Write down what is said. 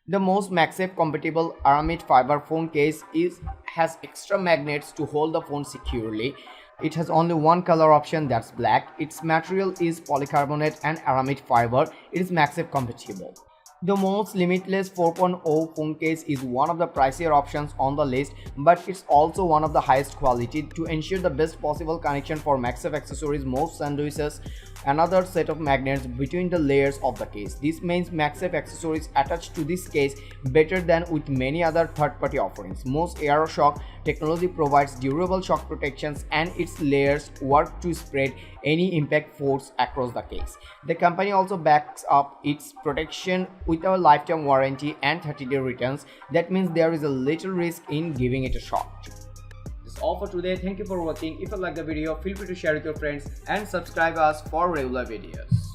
The most MagSafe compatible aramid fiber phone case has extra magnets to hold the phone securely. It has only one color option, that's black. Its material is polycarbonate and aramid fiber. It is MagSafe compatible. The MOUS Limitless 4.0 phone case is one of the pricier options on the list, but it's also one of the highest quality. To ensure the best possible connection for MagSafe accessories, MOUS sandwiches another set of magnets between the layers of the case. This means MagSafe accessories attached to this case better than with many other third-party offerings. MOUS AeroShock technology provides durable shock protections, and its layers work to spread any impact force across the case. The company also backs up its protection with a lifetime warranty and 30-day returns. That means there is a little risk in giving it a shot. That's all for today. Thank you for watching. If you like the video, feel free to share with your friends and subscribe us for regular videos.